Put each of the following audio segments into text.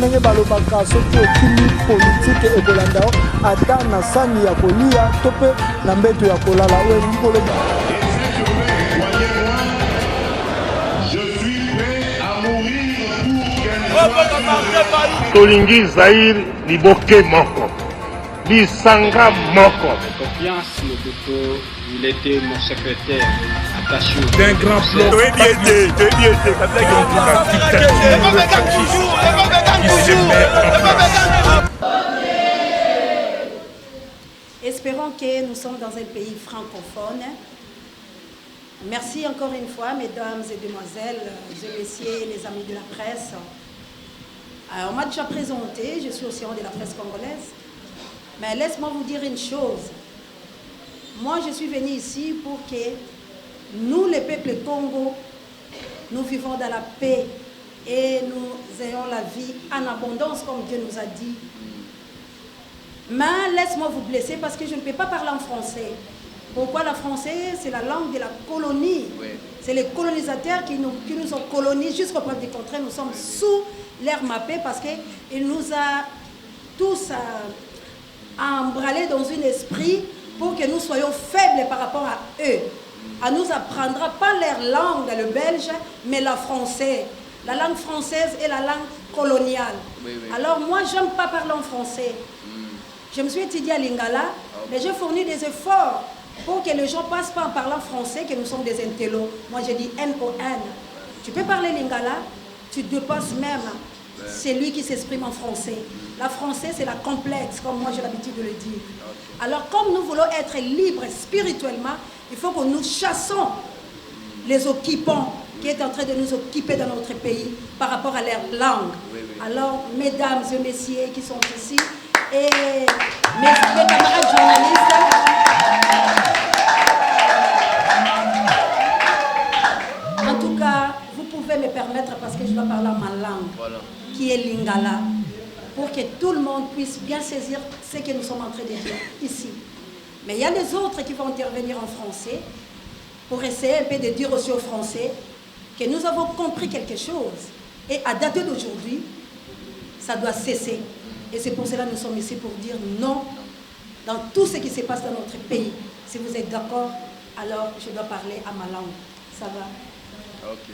ndenge balobaka soki okili politike ekolandao ata na sani ya kolia to mpe na mbeto ya kolala oyo elingi koloba. Tolingi Zaïre liboke moko lisanga moko. Confiance Mobutu, il était mon secrétaire attaché d'un grand plan. Espérons que nous sommes dans un pays francophone. Merci encore une fois, mesdames et demoiselles, messieurs, les amis de la presse. On m'a déjà présenté, je suis au sein de la presse congolaise. Mais laisse-moi vous dire une chose. Moi, je suis venu ici pour que nous, les peuples Congo, nous vivons dans la paix et nous ayons la vie en abondance, comme Dieu nous a dit. Mais laisse-moi vous blesser parce que je ne peux pas parler en français. Pourquoi le français? C'est la langue de la colonie. Oui. C'est les colonisateurs qui nous ont colonisés. Jusqu'au preuve du contraire, nous sommes sous l'air mappé parce qu'il nous a tous embralés dans un esprit pour que nous soyons faibles par rapport à eux. On nous apprendra pas leur langue, le belge, mais la française. La langue française et la langue coloniale. Oui, oui. Alors moi, je n'aime pas parler en français. Je me suis étudiée à Lingala, mais j'ai fourni des efforts pour que les gens ne passent pas en parlant français, que nous sommes des intellos. Moi, je dis N-O-N. Tu peux parler Lingala, tu dépasses même celui qui s'exprime en français. La français, c'est la complexe, comme moi j'ai l'habitude de le dire. Alors, comme nous voulons être libres spirituellement, il faut que nous chassons les occupants qui est en train de nous occuper dans notre pays par rapport à leur langue. Oui, oui. Alors, mesdames et messieurs qui sont ici, et mes camarades journalistes, en tout cas, vous pouvez me permettre, parce que je dois parler ma langue, voilà, qui est Lingala, pour que tout le monde puisse bien saisir ce que nous sommes en train de dire ici. Mais il y a des autres qui vont intervenir en français pour essayer un peu de dire aussi aux Français que nous avons compris quelque chose. Et à date d'aujourd'hui, ça doit cesser. Et c'est pour cela que nous sommes ici pour dire non dans tout ce qui se passe dans notre pays. Si vous êtes d'accord, alors je dois parler à ma langue. Ça va? Ok.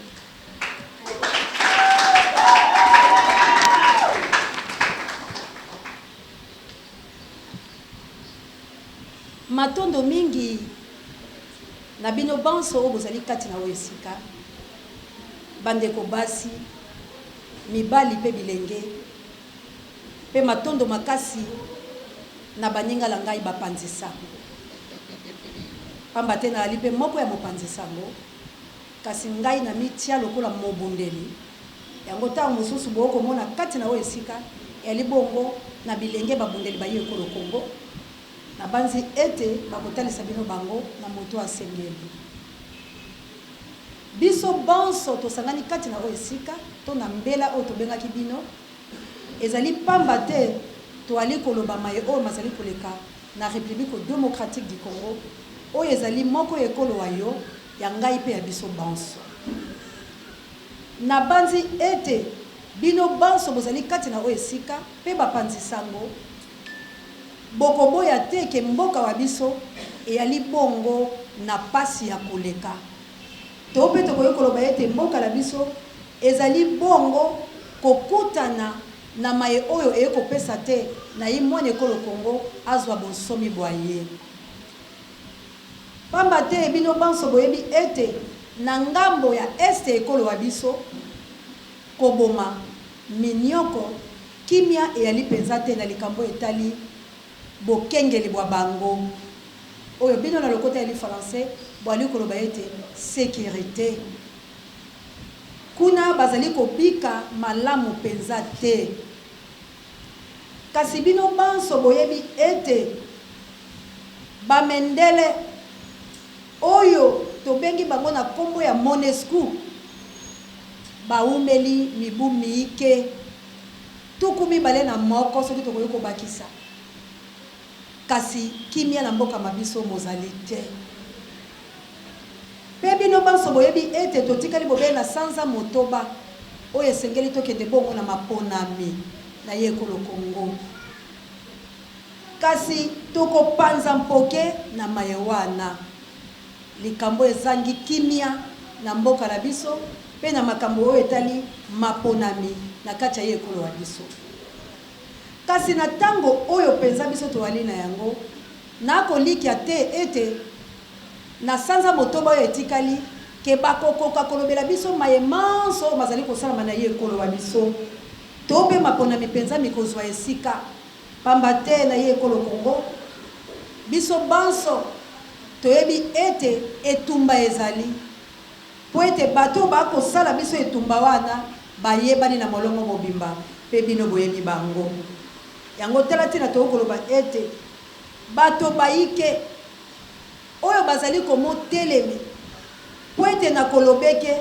Matondo mingi na bino banso bozali kati na oyesika bandeko basi mibali pe bilenge pe matondo makasi na baninga la ngai bapanzisa pamba te na ali pe moko ya mopanzisa ngo kasi ngai na mitia lokola mobundeli yango ta mosusu boko mona kati na oyesika eli bongo na bilenge babundeli baye ko Kongo na banzi ete bakotalisa bino bango na moto asengeli biso banso tosangani kati na oyesika to na mbela o tobengaki bino ezali pamba te toali koloba maye o mazali koleka na République démocratique du Congo o ezali moko ekolo wayo ya ngai pe ya biso banso na banzi ete bino banso bozali kati na oyesika pe bapanzisango bokoboya te ke mboka wa biso eyali bongo na pasi ya koleka to pe tokoyo koloba ete mboka la biso ezali bongo kokutana na maye oyo ekopesa te na ye mwana ekolo Kongo azwa bonsomi boye pamba te bino banso boyebi ete na ngambo ya este ekolo wa biso koboma minyoko kimia eyali penza te na likambo etali bokengeli bwa bango oyo bino na lokota ya français boali koloba ete sécurité kuna bazali kobika malamu penza te kasi bino banso boyebi ete bamendele oyo tobengi bango na kombo ya Monesco baumeli mibu miike tuku mibale na moko soki tokoki kobakisa kasi kimia na mboka mabiso mozali te pe bino banso boyebi ete totikali bobe na sanza motoba oyo esengeli tokende bongo na maponami na ye ekolo Congo. Kasi toko panza mpoke na mayewana. Likambo ezangi kimia na mboka na biso pe na makambo oyo etali maponami na kati ya ye ekolo wa biso. Kasi na tango oyo penza biso towali na yango na koliki ate ete na sanza motoba oyo etikali ke bakokoka kolobela biso mayemanso mazali kosalama na ye ekolo wa biso to pe maponami penza mikozwa esika pamba te na ye ekolo Congo biso banso toyebi ete etumba ezali po ete bato bakosala biso etumba wana bayebani na molongo mobimba pe bino boyebi bango yango tala tina tokoloba ete bato baike oyo bazali komotelemi po ete na kolobeke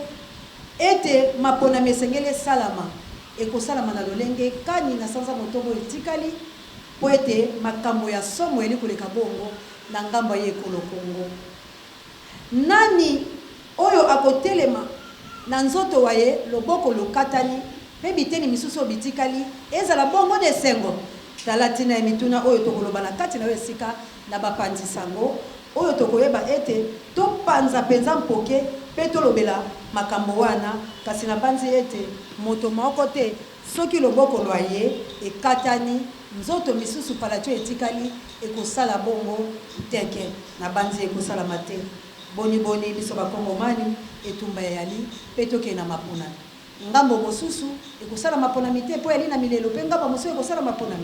ete maponami esengeli esalama ekosalama na lolenge kani na sanza motobo etikali po ete makambo ya somo eli koleka bongo na ngambo ye ekolo Congo. Nani oyo akotelema na nzoto waye loboko lokatani pe biteni misusu bitikali ezala bongo de sengo talatina emituna oyo tokoloba na kati na yo esika na bapanzi sango oyo tokoyeba ete to panza penza mpoke pe tolobela makambo wana kasi na panzi ete moto moko te soki loboko loye ekatani nzoto misusu palatio etikali ekosala bongo teke na banzi ekosala mate boni boni biso bakongomani etumba yali pe toke na mapona ngambo mosusu ekosala mapona mite po yali na milelo pe ngambo mosusu ekosala mapona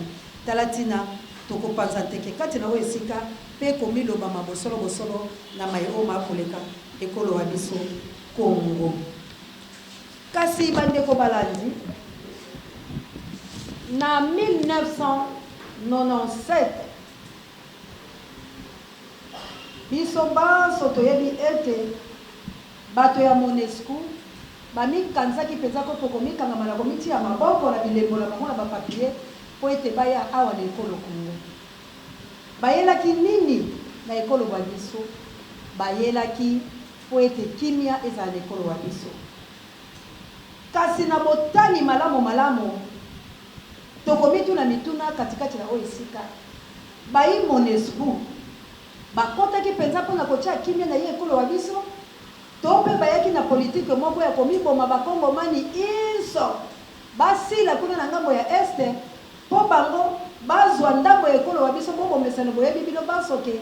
talatina tokopanza teke kati na esika pe komiloba mabosolo bosolo na mayo makoleka ekolo wa biso Congo. Kasi bandeko balandi na 1997 biso banso toyebi ete bato ya MONUSCO bamikanzaki penza ko tokomikanga na komiti ya maboko na bilembo na bango na bapapie po ete baya awa na ekolo Congo. Bayelaki nini na ekolo wa biso? Bayelaki po ete kimia ezala na ekolo wa biso. Kasi na botani malamu tokomitu na mituna katikati na oisika bayi MONUSCO bakotaki penza mpona kotia kimia na ye ekolo wa biso to mpe bayaki na politike moko ya komiboma bakongomani iso basila kuna na ngambo ya este po bango bazwa ndambo ya ekolo wa biso bobomesano boyebi bino basoke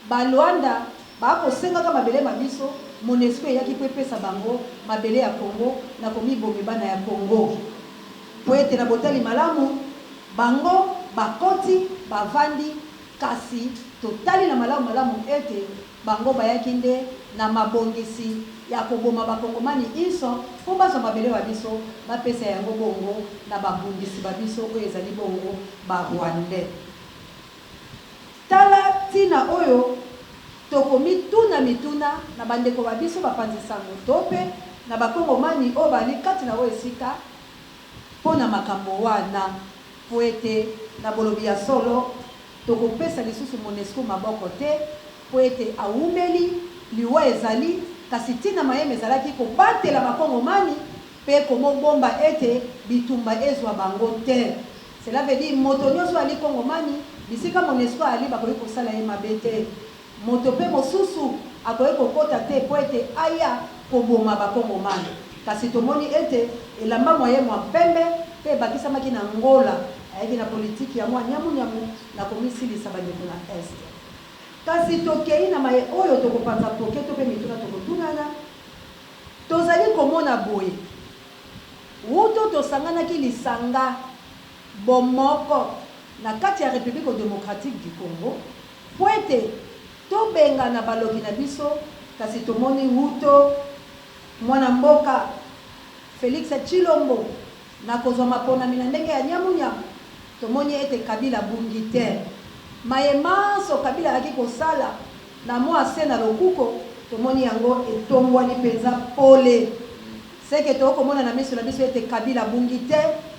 balwanda bakosengaka mabele mabiso MONUSCO eyaki po epesa bango mabele ya Congo na komiboma bana ya Congo po ete na botali malamu bango bakoti bavandi kasi totali na malamu ete bango bayaki nde na mabongisi ya koboma bakongomani iso po bazwa mabele wa biso bapesa yango bongo na babundisi babiso oyo ezali bongo barwandais. Tala tina oyo tokomituna mituna na bandeko babiso bapanzi sango tope na bakongomani oyo bali kati na oyo esika pona makambo wana po ete na bolobi ya solo tokopesa lisusu MONUSCO maboko te po ete awumeli liwa ezali kasi tina mayeme ezalaki kobatela bakongomani pe komobomba ete bitumba ezwa bango te. Cela veut dire moto nyonso ali kongomani bisika MONUSCO ali bakoki kosala ye mabe te moto pe mosusu akoki kokota te po ete aya koboma bakongomani kasi tomoni ete elamba moye mwa pembe pe bakisamaki na ngola ayaki na politiki ya mwa nyamu na komisilisa bandeko na este. Kasi tokei na maye oyo tokopanza poke to pe mituna tokotunana tozali komona boye wuto tosanganaki lisanga bomoko na kati ya République démocratique du Congo po ete tobenga na baloki na biso kasi tomoni wuto mwana mboka Félix Tshilombo na kozwa maponami na ndenge ya nyamunyamu tomoni ete Kabila bungi te mayemanso Kabila ayaki kosala na mwa se na lokuko tomoni yango etongwani penza pole seke tokomona na miso na biso ete Kabila bungi te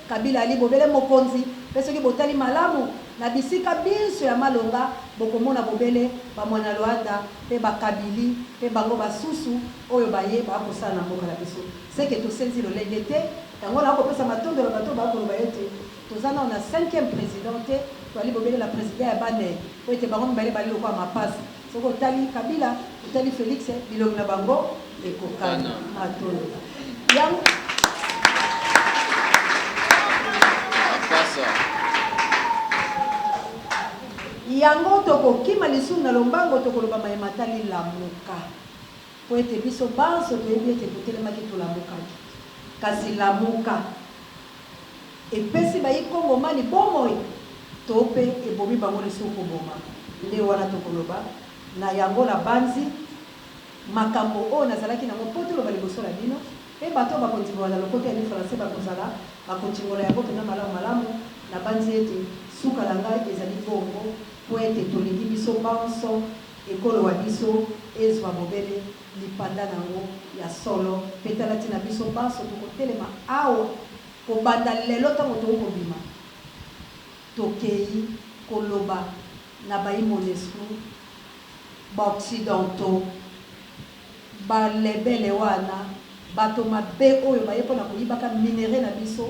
Kabila ali bobele mokonzi pe soki botali malamu na bisika biso ya malonga bokomona bobele bamwana Luanda pe bakabili pe bango basusu oyo baye bakosala na mboka na biso seke tosenzi lolenge te yango na kopesa matondo ya bato bakoloba ete Tous on a 5e président, tu as libéré la présidente à Bané. Pour être baron, mais aller au ma passe. Ce que Tali Kabila, Tali Félix, Bilong Nabango, et Kokana. Yang. Yango toko kima lisu na lombango toko loba mayematali lamuka. Po ete biso banso toyebi ete totelemaki tolamukaki. Kasi lamuka. Epesi bayi Kongo mani bomoi. Tope ebomi bango lisu koboma. Nde wana toko loba. Na yango na banzi. Makambo o nazalaki nango poto loba liboso la bino. E bato bakontingola na lokote ya ni français bakozala. Bakontingola yango tona malamu. Na banzi ete suka la ngai ezali bongo. Po ete tolingi biso banso ekolo wa biso ezwa mobele lipanda nango ya solo petala tina biso banso tokotelema awa kobanda lelo ntango tokobima tokei koloba na bayi MONUSCO baoccidentaux balebele wana bato mabe oyo baye mpona koyibaka minere na biso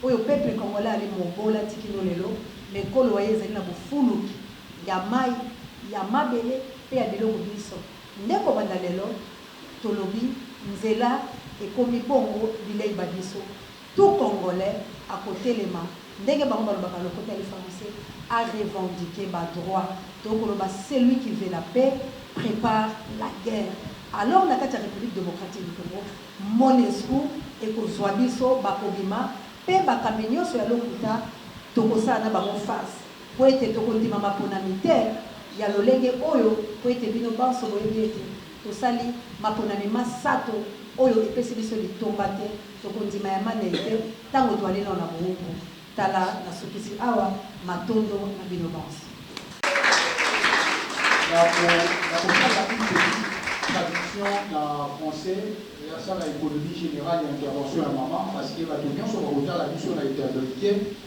oyo peuple congolais ali mobola tikino lelo mekolo waye ezali na bofuluki ya mai ya mabele pe ya biloko biso ndeko banda lelo tolobi nzela ekomi bongo bilei babiso tout congolais akotelema ndenge bango balobaka lokote ya français a revendiquer ba droit tokoloba celui qui veut la paix prépare la guerre. Alors na kati ya République démocratique du Congo MONUSCO ekozwa biso bakobima pe bakambi nyonso ya lokuta tokosala na bango face po ete tokondima mapona militaire ya lolenge oyo po ete bino banso boyebi ete tosali maponami masato oyo epesi biso litomba te tokondima ya manei te ntango toali nao na bowuku tala nasukisi awa matondo na bino banso. Traduction en français, et ça la économie générale et intervention à maman, parce que la réunion sur le la mission a été américaine.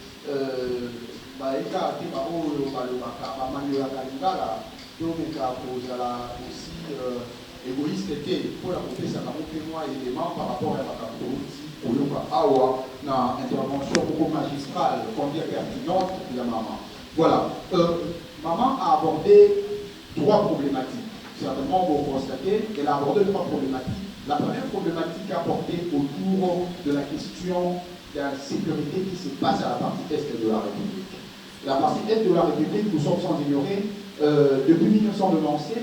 Baeka te bao balobaka bamanyo ya kalingala tomeka kozala aussi égoïste te pour la kopesaka mopemwa élément par rapport à makambo outi koyoka awa na intervention beaucoup magistrale combien pertinente ya maman. Voilà, maman a abordé 3 problématiques. Certainement vous constatez qu'elle a abordé 3 problématiques. La première problématique a porté autour de la question de la sécurité qui se passe à la partie est de la République. La partie est de la République, nous sommes sans ignorer, depuis 1997,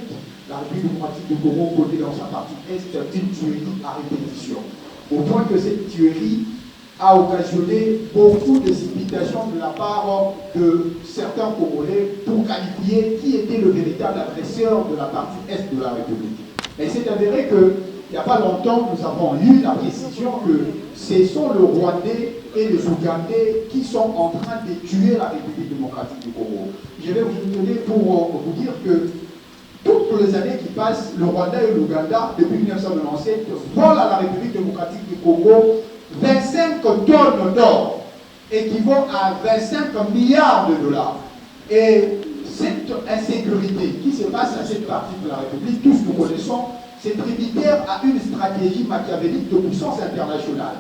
la République démocratique du Congo connaît dans sa partie est une tuerie à répétition. Au point que cette tuerie a occasionné beaucoup de citations de la part de certains Congolais pour qualifier qui était le véritable agresseur de la partie est de la République. Et c'est avéré que il n'y a pas longtemps, nous avons eu la précision que ce sont le Rwandais et les Ougandais qui sont en train de tuer la République démocratique du Congo. Je vais vous donner pour vous dire que toutes les années qui passent, le Rwanda et l'Ouganda, depuis 1997, volent à la République démocratique du Congo 25 tonnes d'or, équivaut à 25 milliards de dollars. Et cette insécurité qui se passe à cette partie de la République, tous nous connaissons, c'est tributaire à une stratégie machiavélique de puissance internationale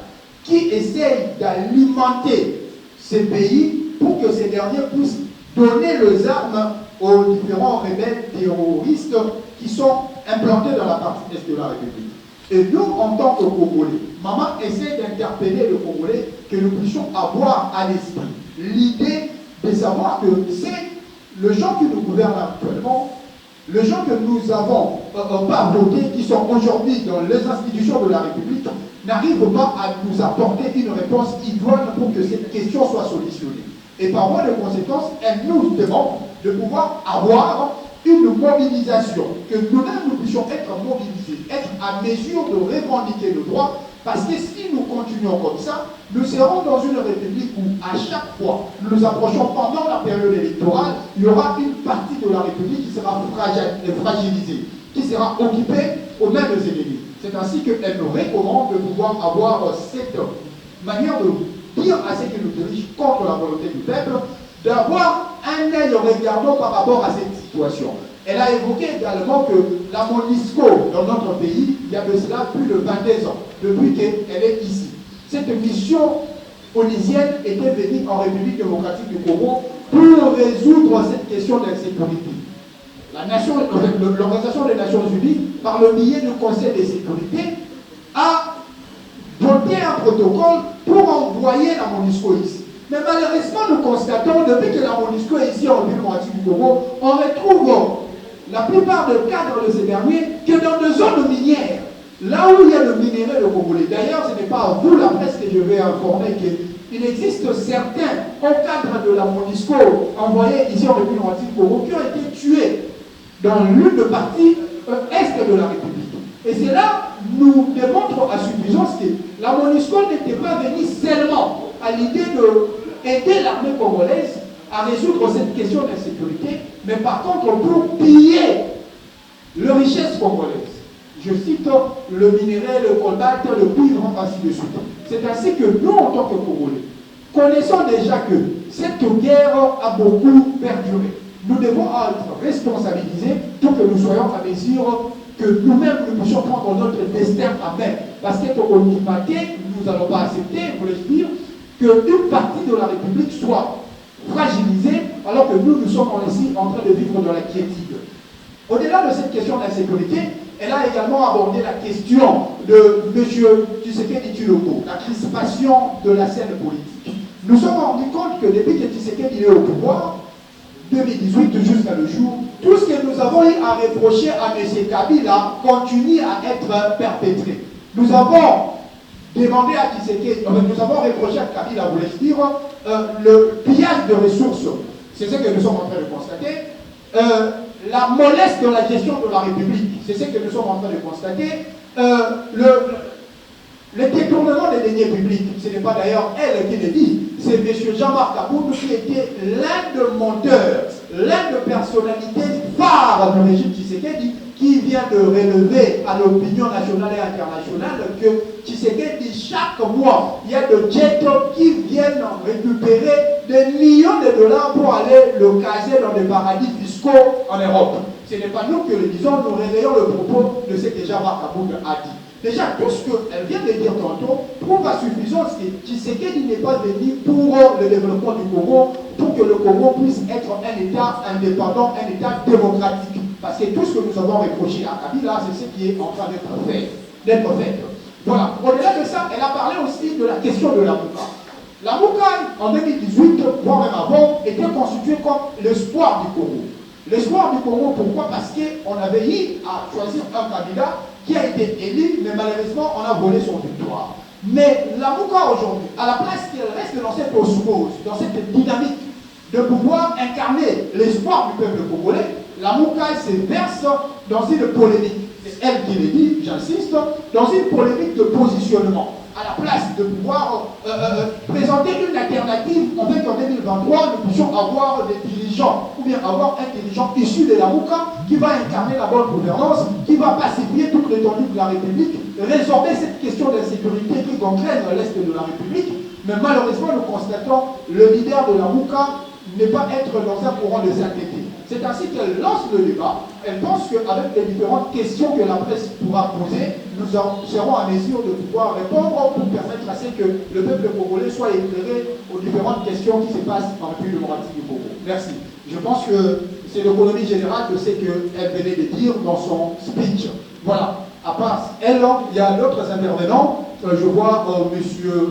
qui essaye d'alimenter ces pays pour que ces derniers puissent donner les armes aux différents rebelles terroristes qui sont implantés dans la partie est de la République. Et nous, en tant que Congolais, maman essaie d'interpeller le Congolais que nous puissions avoir à l'esprit l'idée de savoir que c'est les gens qui nous gouvernent actuellement, les gens que nous avons pas votés, qui sont aujourd'hui dans les institutions de la République, n'arrivent pas à nous apporter une réponse idoine pour que cette question soit solutionnée. Et par voie de conséquence, elle nous demande de pouvoir avoir une mobilisation, que nous-mêmes nous puissions être mobilisés, être à mesure de revendiquer le droit, parce que si nous continuons comme ça, nous serons dans une république où à chaque fois nous nous approchons pendant la période électorale, il y aura une partie de la république qui sera fragilisée, qui sera occupée aux mêmes ennemis. C'est ainsi qu'elle nous recommande de pouvoir avoir cette manière de dire à ceux qui nous dirigent contre la volonté du peuple, d'avoir un œil regardant par rapport à cette situation. Elle a évoqué également que la MONUSCO dans notre pays, il y a de cela plus de 22 ans, depuis qu'elle est ici. Cette mission onisienne était venue en République démocratique du Congo pour résoudre cette question d'insécurité. L'Organisation des Nations Unies, par le biais du Conseil de sécurité, a voté un protocole pour envoyer la MONUSCO ici. Mais malheureusement, nous constatons, depuis que la MONUSCO est ici en République démocratique du Congo, on retrouve la plupart des cadres de ces derniers que dans des zones minières, là où il y a le minerai de Congolais. D'ailleurs, ce n'est pas à vous, la presse, que je vais informer qu'il existe certains au cadre de la MONUSCO envoyés ici en République démocratique du Congo qui ont été tués dans l'une des parties est de la République. Et cela nous démontre à suffisance que la MONUSCO n'était pas venue seulement à l'idée d'aider l'armée congolaise à résoudre cette question d'insécurité, mais par contre pour piller les richesses congolaises. Je cite le minerai, le cobalt, le cuivre, ainsi de suite. C'est ainsi que nous, en tant que Congolais, connaissons déjà que cette guerre a beaucoup perduré. Nous devons être responsabilisés pour que nous soyons à mesure que nous-mêmes nous puissions prendre notre destin à main. Parce qu'au Limaté, nous n'allons pas accepter, voulais-je dire, qu'une partie de la République soit fragilisée alors que nous sommes ici en train de vivre dans la quiétude. Au-delà de cette question d'insécurité, elle a également abordé la question de M. Tshisekedi Tshilombo, la crispation de la scène politique. Nous sommes rendus compte que depuis que Tshisekedi est au pouvoir, 2018 jusqu'à le jour, tout ce que nous avons eu à reprocher à M. Kabila continue à être perpétré. Nous avons demandé à Tshisekedi, nous avons reproché à Kabila, voulais-je dire, le pillage de ressources. C'est ce que nous sommes en train de constater. La mollesse dans la gestion de la République, c'est ce que nous sommes en train de constater. Le détournement des deniers publics, ce n'est pas d'ailleurs elle qui le dit, c'est M. Jean-Marc Aboudou qui était l'un des monteurs, l'un des personnalités phares du régime Tshisekedi, qui vient de relever à l'opinion nationale et internationale que Tshisekedi, chaque mois, il y a des jets qui viennent récupérer des millions de dollars pour aller le caser dans des paradis fiscaux en Europe. Ce n'est pas nous qui le disons, nous réveillons le propos de ce que Jean-Marc Aboudou a dit. Déjà, tout ce qu'elle vient de dire tantôt prouve à suffisance que Tshisekedi n'est pas venu pour le développement du Congo, pour que le Congo puisse être un État indépendant, un État démocratique. Parce que tout ce que nous avons reproché à Kabila, c'est ce qui est en train d'être fait. Voilà. Au-delà de ça, elle a parlé aussi de la question de la Mouka. La Mouka, en 2018, voire même avant, était constituée comme l'espoir du Congo. L'espoir du Congo, pourquoi? Parce qu'on avait eu à choisir un candidat qui a été élu, mais malheureusement, on a volé son victoire. Mais la Mouka aujourd'hui, à la place qu'elle reste dans cette osmose, dans cette dynamique de pouvoir incarner l'espoir du peuple congolais, la Mouka se verse dans une polémique. C'est elle qui le dit, j'insiste, dans une polémique de positionnement. À la place de pouvoir présenter une alternative, en fait qu'en 2023, nous puissions avoir des dirigeants, ou bien avoir un dirigeant issu de la Mouka qui va incarner la bonne gouvernance, qui va pacifier toute l'étendue de la République, résorber cette question d'insécurité qui gangrène l'Est de la République. Mais malheureusement, nous constatons le leader de la Mouka ne pas être dans un courant de sainteté. C'est ainsi qu'elle lance le débat. Elle pense qu'avec les différentes questions que la presse pourra poser, nous serons en mesure de pouvoir répondre pour permettre à ce que le peuple congolais soit éclairé aux différentes questions qui se passent en République démocratique du Congo. Merci. Je pense que c'est l'économie générale de ce qu'elle venait de dire dans son speech. Voilà. À part elle, il y a d'autres intervenants. Je vois monsieur...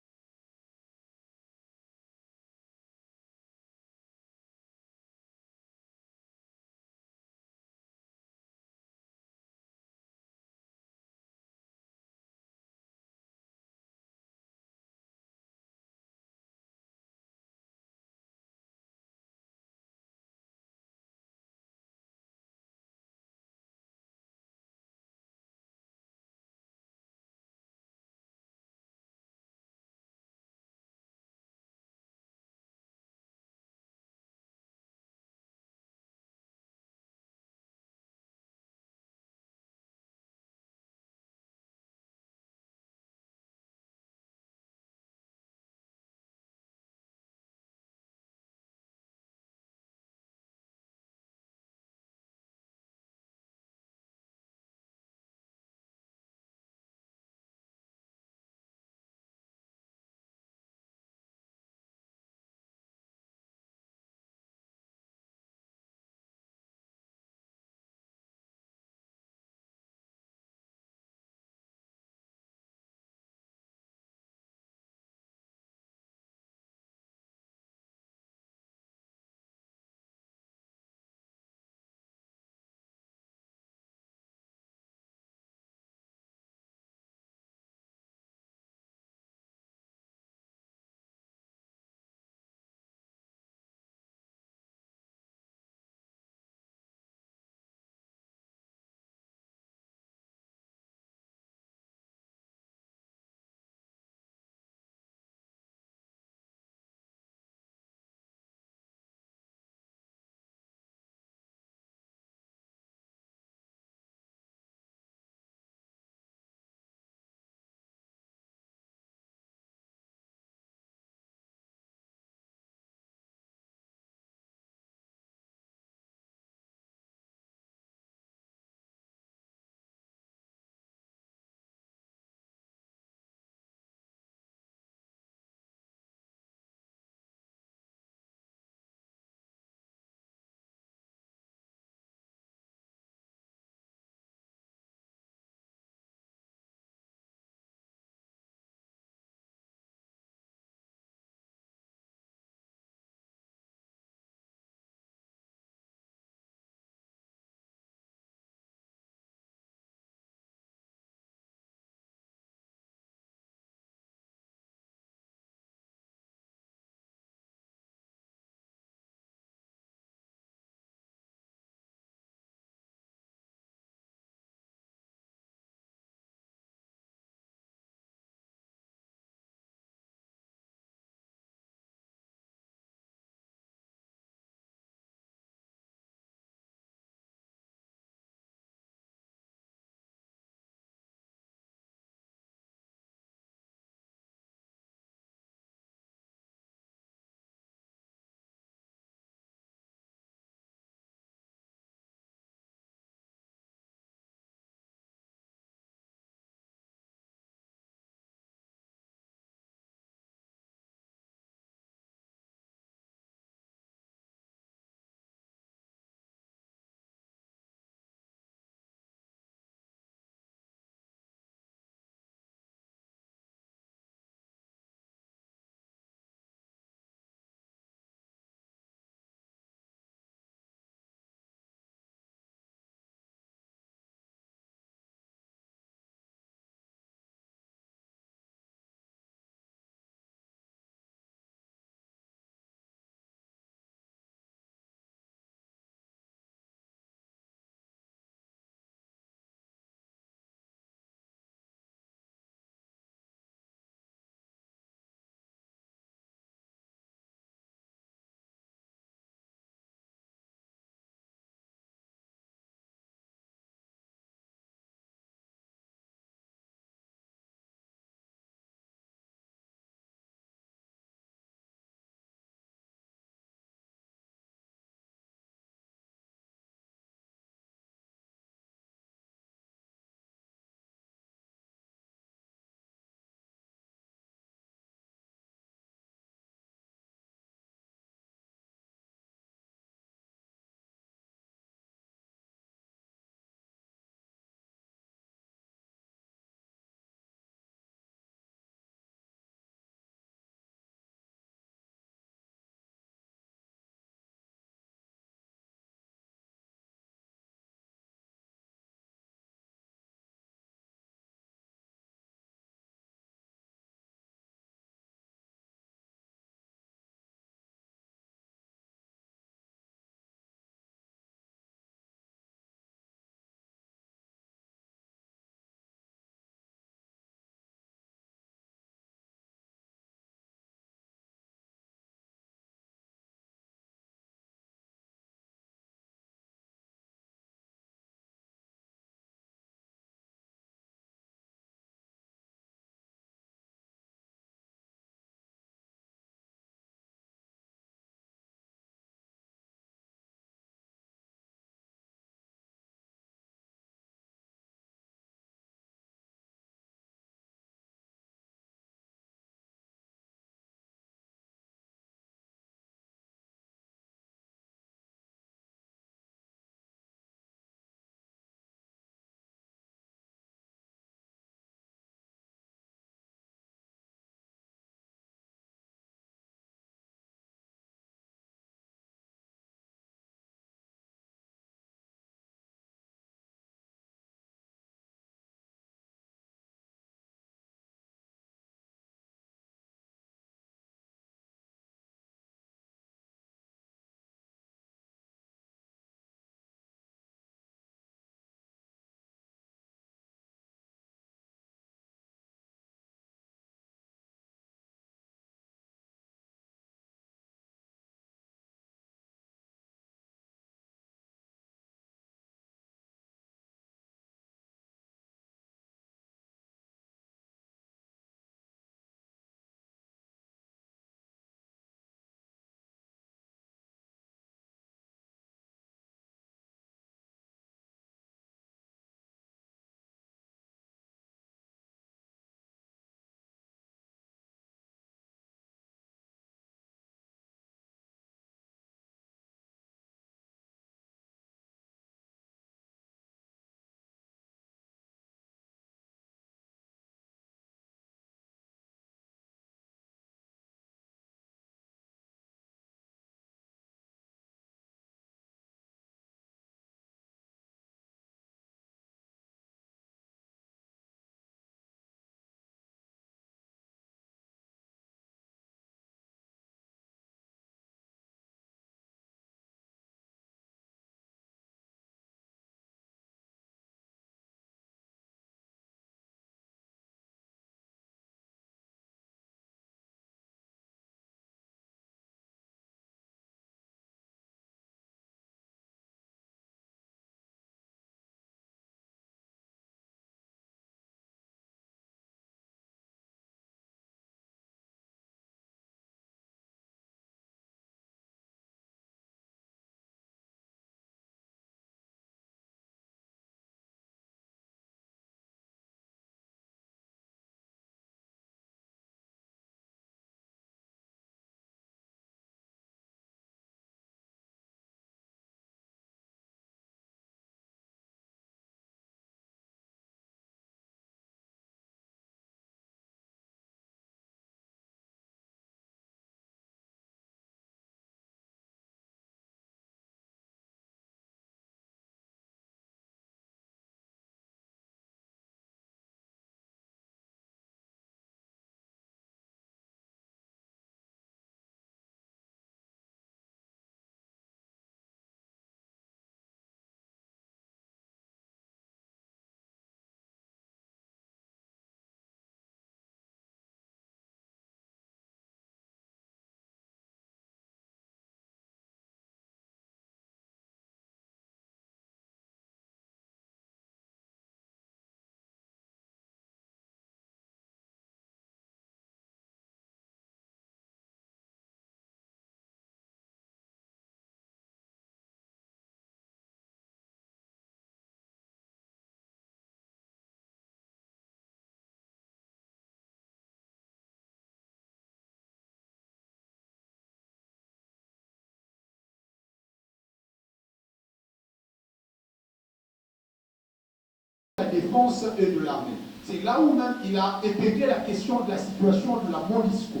la défense et de l'armée. C'est là où même il a épinglé la question de la situation de la MONUSCO.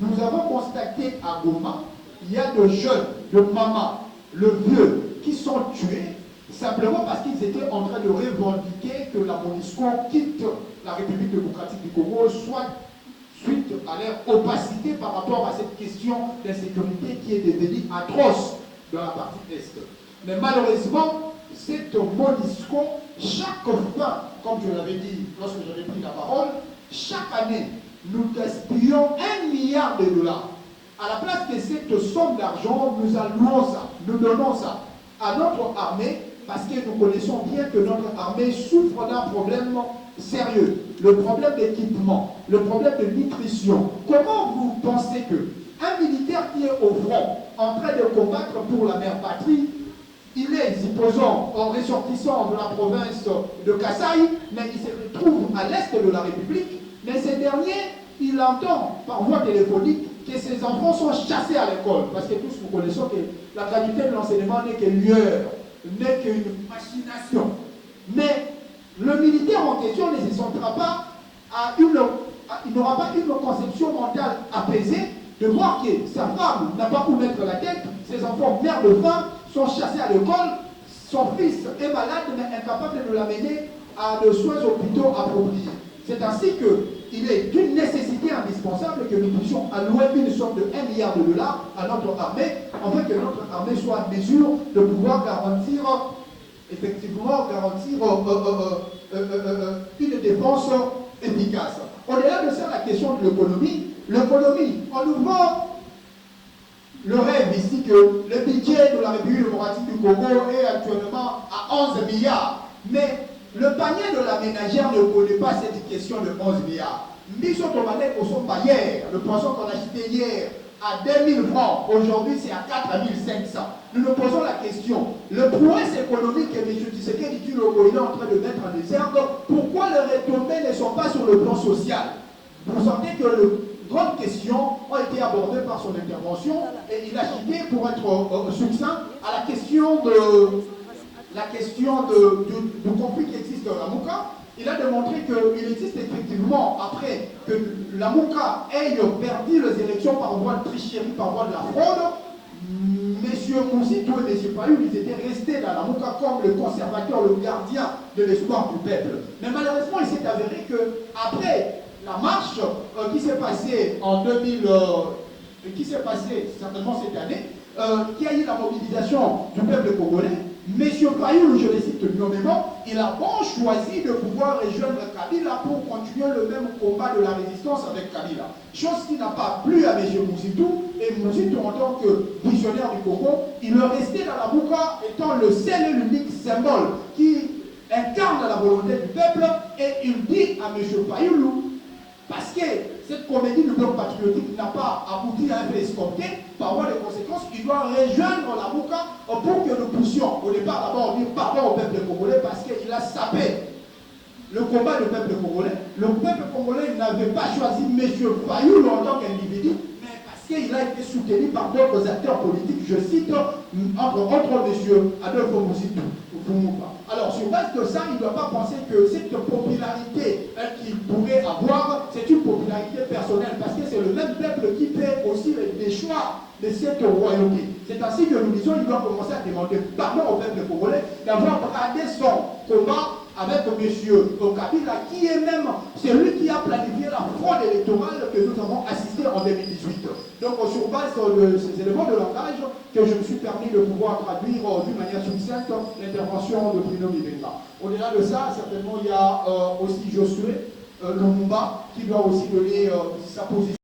Nous avons constaté à Goma, il y a de jeunes, de mamans, le vieux, qui sont tués simplement parce qu'ils étaient en train de revendiquer que la MONUSCO quitte la République démocratique du Congo, soit suite à leur opacité par rapport à cette question d'insécurité qui est devenue atroce dans la partie Est. Mais malheureusement, cette MONUSCO, chaque fin, comme je l'avais dit lorsque j'avais pris la parole, chaque année, nous gaspillons 1 milliard de dollars. À la place de cette somme d'argent, nous allouons ça, nous donnons ça à notre armée, parce que nous connaissons bien que notre armée souffre d'un problème sérieux, le problème d'équipement, le problème de nutrition. Comment vous pensez que un militaire qui est au front, en train de combattre pour la mère patrie, il est, supposons, en ressortissant de la province de Kasaï, mais il se retrouve à l'est de la République, mais ces derniers, il entend par voie téléphonique que ses enfants sont chassés à l'école, parce que tous nous connaissons que la qualité de l'enseignement n'est que lueur, n'est qu'une machination. Mais le militaire en question ne se sentira pas il n'aura pas une conception mentale apaisée de voir que sa femme n'a pas où mettre la tête, ses enfants meurent de faim, sont chassés à l'école, son fils est malade mais incapable de l'amener à de soins hôpitaux appropriés. C'est ainsi qu'il est d'une nécessité indispensable que nous puissions allouer une somme de 1 milliard de dollars à notre armée, afin que notre armée soit en mesure de pouvoir garantir, effectivement, une défense efficace. Au-delà de ça, la question de l'économie, on nous vend le rêve ici que le budget de la République démocratique du Congo est actuellement à 11 milliards. Mais le panier de la ménagère ne connaît pas cette question de 11 milliards. Nous sommes au son hier, le poisson qu'on a acheté hier à 2000 francs, aujourd'hui c'est à 4500. Nous nous posons la question, le prouesse économique que M. Tshisekedi Tshilombo est en train de mettre en exergue, pourquoi les retombées ne sont pas sur le plan social? Vous sentez que les grandes questions ont été abordées par son intervention et il a cité, pour être succinct, à la question du conflit qui existe dans la Mouka. Il a démontré qu'il existe effectivement, après que la Mouka ait perdu les élections par voie de tricherie, par voie de la fraude, M. Mouzitou et M. Fayulu, ils étaient restés dans la Mouka comme le conservateur, le gardien de l'espoir du peuple. Mais malheureusement, il s'est avéré qu'après la marche qui s'est passée en 2000, qui s'est passée certainement cette année, qui a eu la mobilisation du peuple congolais, M. Fayulu, je le cite nommément, il a bon choisi de pouvoir rejoindre Kabila pour continuer le même combat de la résistance avec Kabila. Chose qui n'a pas plu à M. Mouzitou, et Mouzitou en tant que visionnaire du Congo, il est resté dans la Mouka étant le seul et l'unique symbole qui incarne la volonté du peuple, et il dit à M. Fayulu, parce que cette comédie du bloc patriotique n'a pas abouti à un fait escompté, par voie de conséquences, il doit rejoindre la Mouka pour que nous puissions, au départ, d'abord dire pardon au peuple congolais parce qu'il a sapé le combat du peuple congolais. Le peuple congolais n'avait pas choisi M. Fayulu en tant qu'individu, mais parce qu'il a été soutenu par d'autres acteurs politiques, je cite, entre autres M. Adolphe Mouzitou. Alors, sur base de ça, il ne doit pas penser que cette popularité qu'il pourrait avoir, c'est une popularité personnelle, parce que c'est le même peuple qui paie aussi les choix de cette royauté. C'est ainsi que nous disons qu'il doit commencer à demander pardon au peuple congolais d'avoir bradé son combat avec M. Kabila, qui est même celui qui a planifié la fraude électorale que nous avons assistée en 2018. Donc, sur base de ces éléments de langage, que je me suis permis de pouvoir traduire d'une manière succincte l'intervention de Bruno Mibenga. Au-delà de ça, certainement, il y a aussi Josué Lumumba qui doit aussi donner sa position.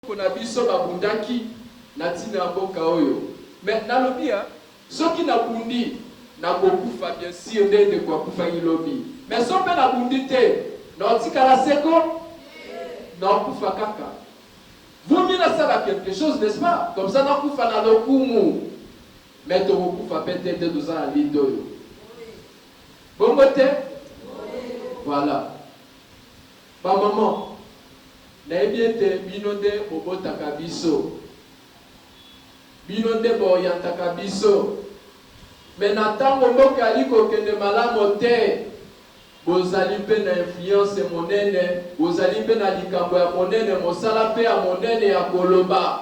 kona biso babundaki na tina mboka oyo mais nalobia soki nabundi nakokufa bien sûr ndenge kwa kufa ilobi mais so pe nabundi te naotikala seko naokufa kaka vaut mieux nasala quelque chose n'est-ce pas comme ça nakufa na lokumu mais tokokufa peut-être toza na lindo oyo bongo te voilà bamaman nayebi ete bino nde bobotaka biso bino nde boyantaka biso me na ntango mboka ali kokende malamu te bozali mpe na influence monene bozali mpe na likambo ya monene mosala mpe ya monene ya koloba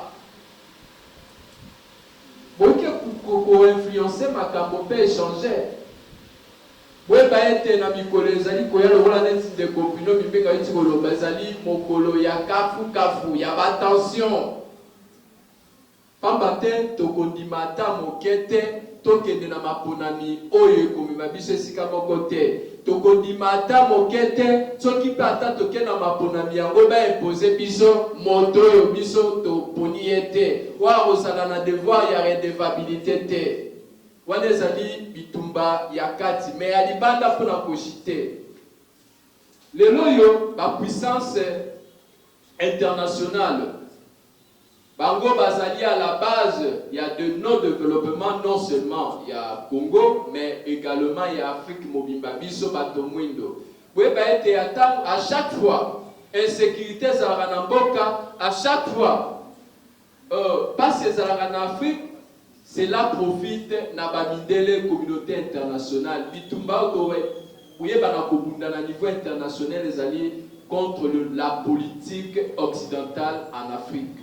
boke koinfluence makambo mpe échanger boyeba ete na mikolo ezali koya lokola neti ndeko bino mibeka yuti koloba ezali mokolo ya kafu ya batension pamba te tokondima ata moke te tokende na maponami oyo ekomema biso esika moko te tokondima ata moke te soki mpe ata toke na maponami yango baimpose biso moto oyo biso toponi ye te wana kozala na devoir ya redevabilité te wana ezali bitumba ya kati me ya libanda mpona koshi te lelo oyo bapuissance internationale bango bazali à la base il y a de non-développement non seulement il y a Congo mais également il y a Afrique mobimba biso bato mwindo boyeba ete ata à chaque fois insécurité ezalaka na mboka à chaque fois pasi ezalaka na Afrique cela profite na bamindele communauté internationale bitumba oyo boyeba na kobunda na niveau international ezali contre la politique occidentale en Afrique.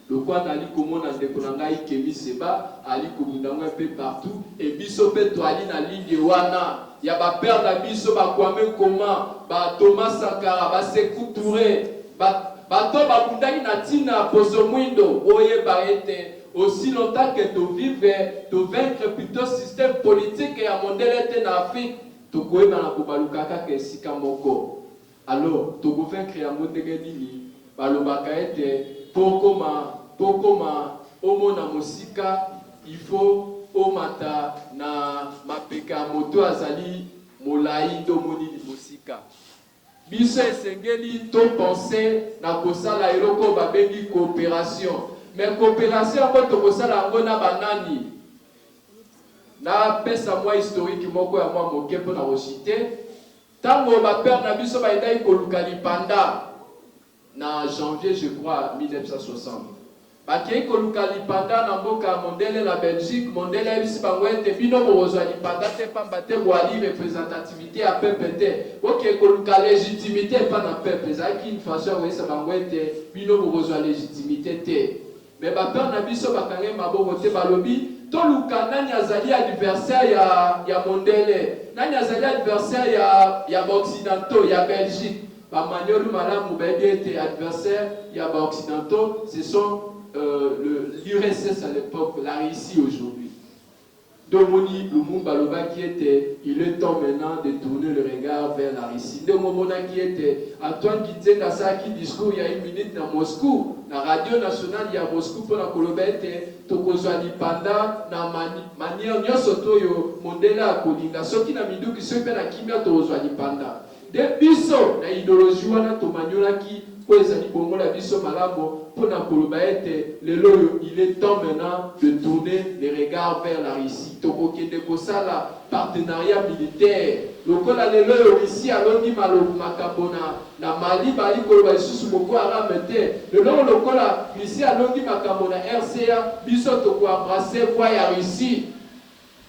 Le quoi n'ali komona ndeko na ngai Kemi Seba ali kobunda ngo un peu partout et biso pe to ali na ligne wana ya ba père na biso ba Kwame Nkrumah ba Thomas Sankara ba Sékou Touré ba to ba bundaki na tina poso mwindo oye ba ete aussi longtemps que tu vives tu vaincre plutôt système politique ya mondele te na Afrique to koyeba na kobaluka kaka esika moko alors to ko vaincre ya mondele nini balobaka ete pokoma omona mosika il faut omata na mapeka moto azali molai to moni mosika biso esengeli to penser na kosala eloko babengi coopération mais coopération yango tokosala yango na banani na pesa mwa historique moko ya mwa moke mpo na koshite ntango bapere na biso baendaki koluka lipanda na janvier je crois 1960 bakei koluka lipanda na mboka ya mondele na Belgique mondele yebisi bango ete bino bokozwa lipanda te pamba te boali représentativité ya peuple te boke koluka légitimité epa na peuple ezalaki une façon koyesa bango ete bino bokozwa légitimité te mais bapere na biso bakangai maboko te balobi toluka nani azali adversaire ya mondele nani azali adversaire ya baoccidentaux ya Belgique bamaniolu malamu bayebi ete adversaire ya baoccidentaux ce sont l'URSS à l'époque, la Russie aujourd'hui. Domoni Lumumba Loba qui était, il est temps maintenant de tourner le regard vers la Russie. Domona qui était, Antoine Gizenga ça qui discours il y a une minute dans Moscou, la radio nationale il y a Moscou pour la Kolobete, Tokozwani Panda, na manière nyosoto yo mondela kolinga, soki na midu qui se fait la kimia Tokozwani Panda. De biso na idéologie wana to manyola ki ko ezali bongo la biso malabo pona koloba ete lelo il est temps maintenant de tourner les regards vers la Russie tokokende kosala partenariat militaire lokola lelo Russie alongi makambo na Mali bali koloba isusu boko arabe te lelo lokola Russie alongi makambo na RCA biso toko embrasser voie ya Russie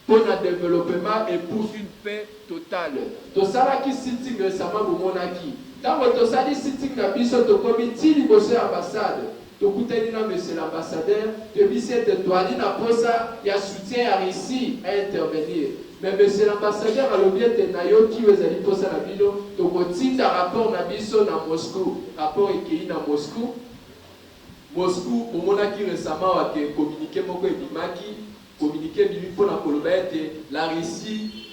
pour le développement et pour une paix totale. To sala ki sitting récemment bomonaki. Tango to sali sitting na biso to komiti liboso ambassade. To kuteni na monsieur l'ambassadeur, to bise de toali na posa ya soutien à Russie à intervenir. Mais monsieur l'ambassadeur a l'objet na yo ki wezali posa na bino to kotinda rapport na biso na Moscou. Rapport ekei na Moscou. Moscou bomonaki récemment wa ke communiquer moko ebimaki communiqué pour la Colobette, la Russie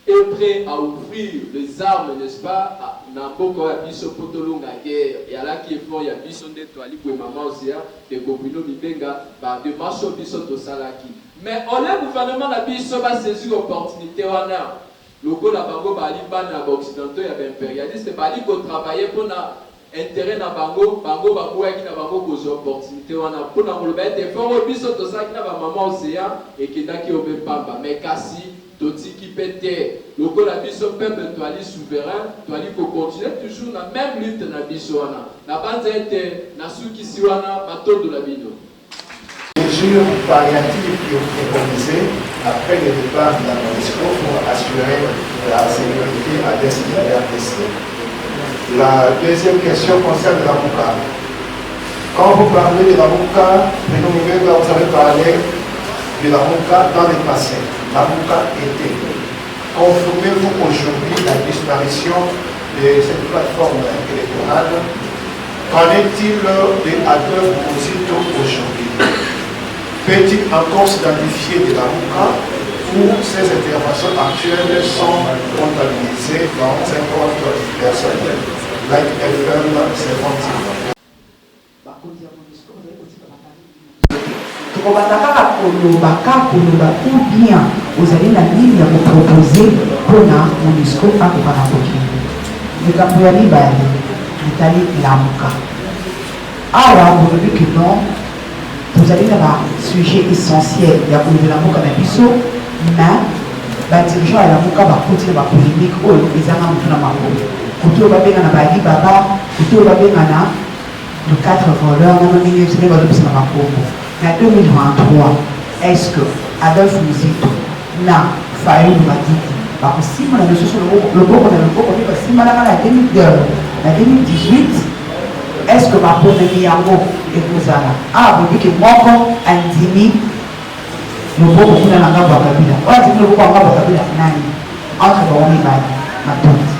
est prêt à ouvrir les armes, n'est-ce pas, na boko ya biso potolonga guerre et ala qui effort ya biso nde to ali pour maman Ozia de Kobino Mibenga ba de marche biso to salaki mais on le gouvernement na biso ba saisir opportunité wana loko la bango ba ali bana ba occidentaux ya ba impérialiste ba ali ko travailler pour na intérêt na bango bango ba boya ki na bango ko opportunité wana pour na koloba ete effort biso to salaki na ba maman Ozia et kindaki obe pamba mais kasi toti qui pète le la biso peuple toali souverain toali ko continuer toujours la même lutte na biso wana na banza ete na suki siwana batondo la bino mesures palliatives qui ont été proposées après le départ de la MONUSCO pour assurer la sécurité à l'est de la RDC. La deuxième question concerne la Mouka. Quand vous parlez de la Mouka, vous avez parlé de la Mouka dans le passé. La Mouka était. Confirmez-vous aujourd'hui la disparition de cette plateforme électorale? Qu'en est-il de Adolphe Bozito aujourd'hui? Peut-il encore s'identifier de la Mouka où ces interventions actuelles sont comptabilisées dans 50 personnes? Like FM, c'est continué. Kaka koloba ou bien vous allez la ligne à vous proposer pour la MONUSCO à Kokanakokinde. Le Capoyali Bali, l'Italie Lamuka. Alors, vous voyez que non, vous allez avoir un sujet essentiel. Il y a pour la Lamuka Nabiso, mais les dirigeants de la Lamuka vont continuer la polémique ou les armes de la Mako. Couteau va bien à Bali Baba, couteau va bien à le 4 voleurs, on a mis le Sénégal de Mako. En 2023, est-ce que Adolphe Bozito n'a failli nous dire parce que si on a sur le beau qu'on a le beau qu'on dit si on a la 2018, est-ce que ma bonne amie Yango et vous allez vous dites que moi quand Andimi le beau qu'on a la gamme à Kabila on a dit le beau qu'on a la Kabila nani entre le homme et ma tante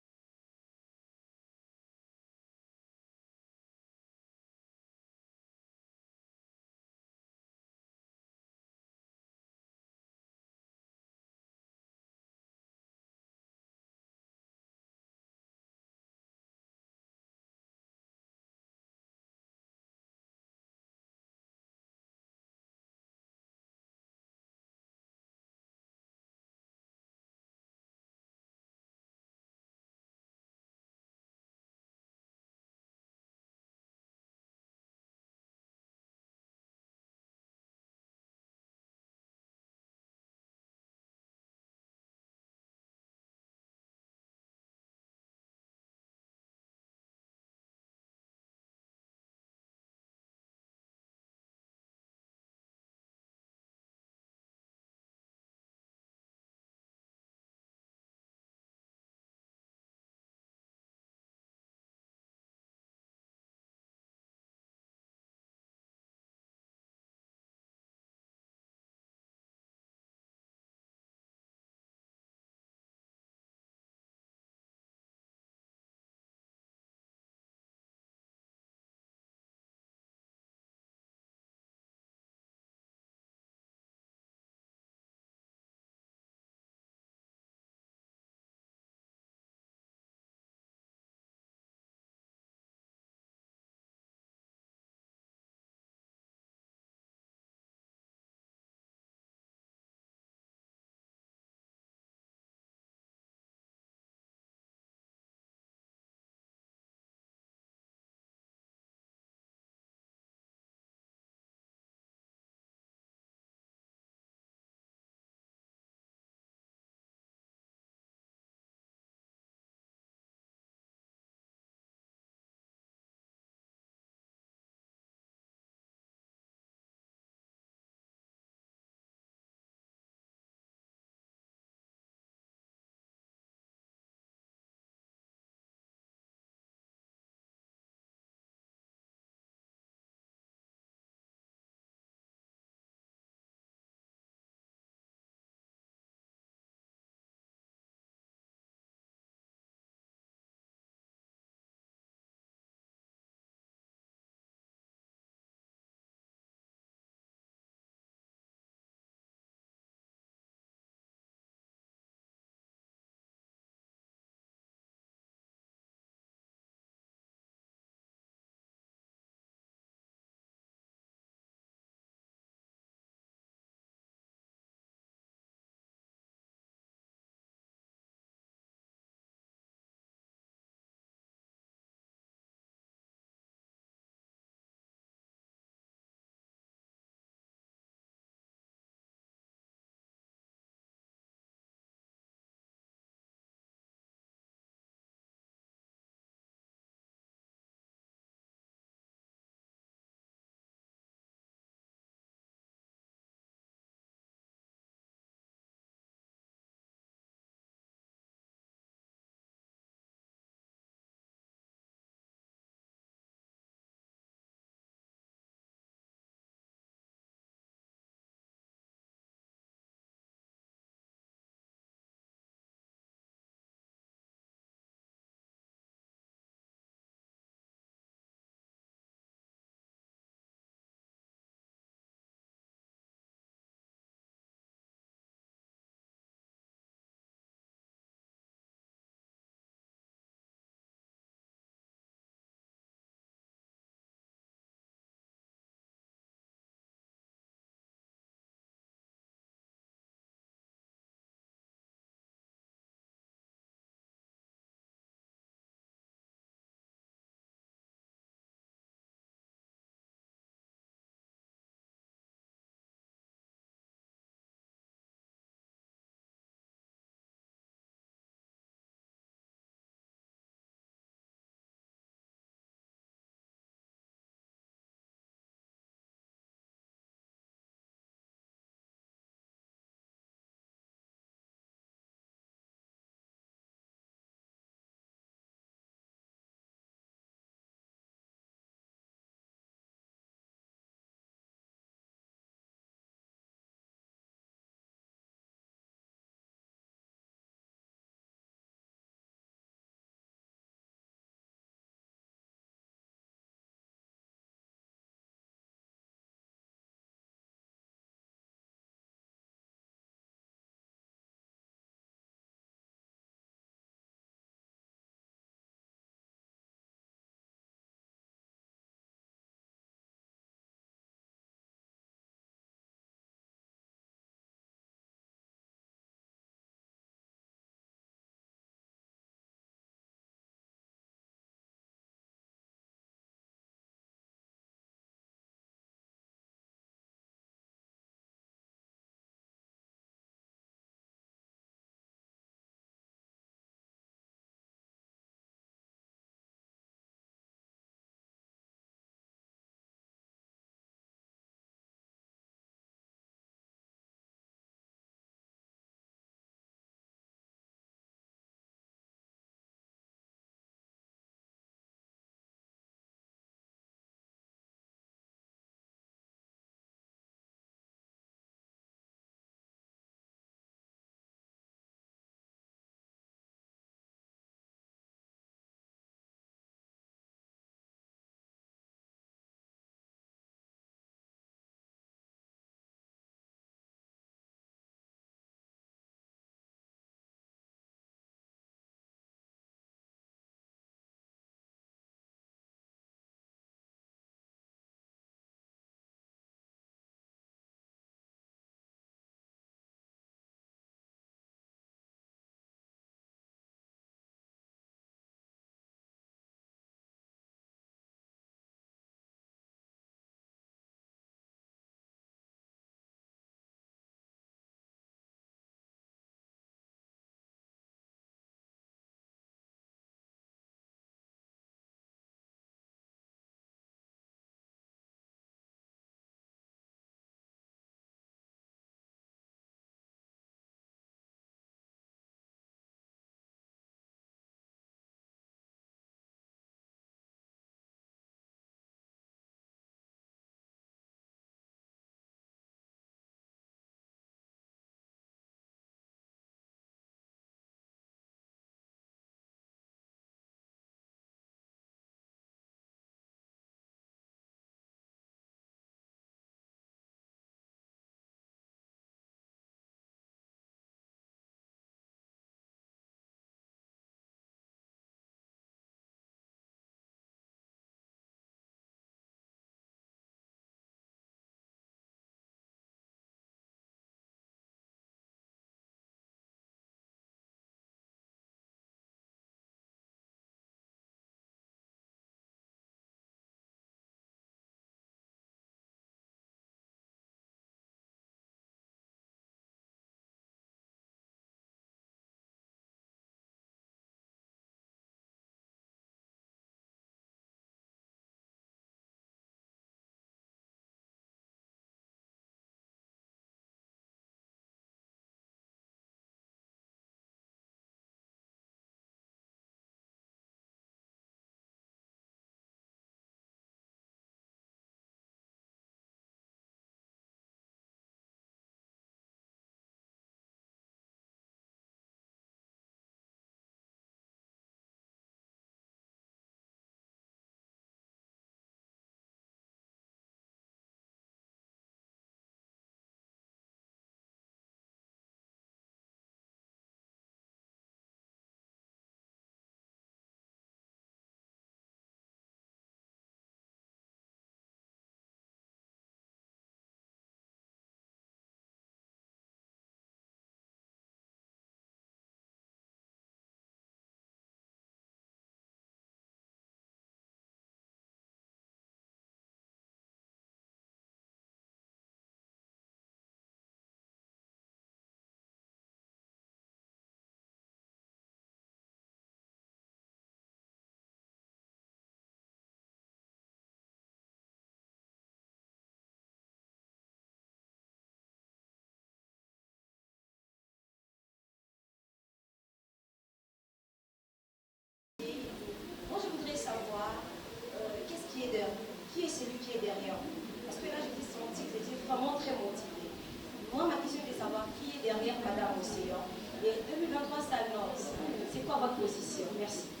derrière Madame Océan. Et 2023 s'annonce. C'est quoi votre position? Merci.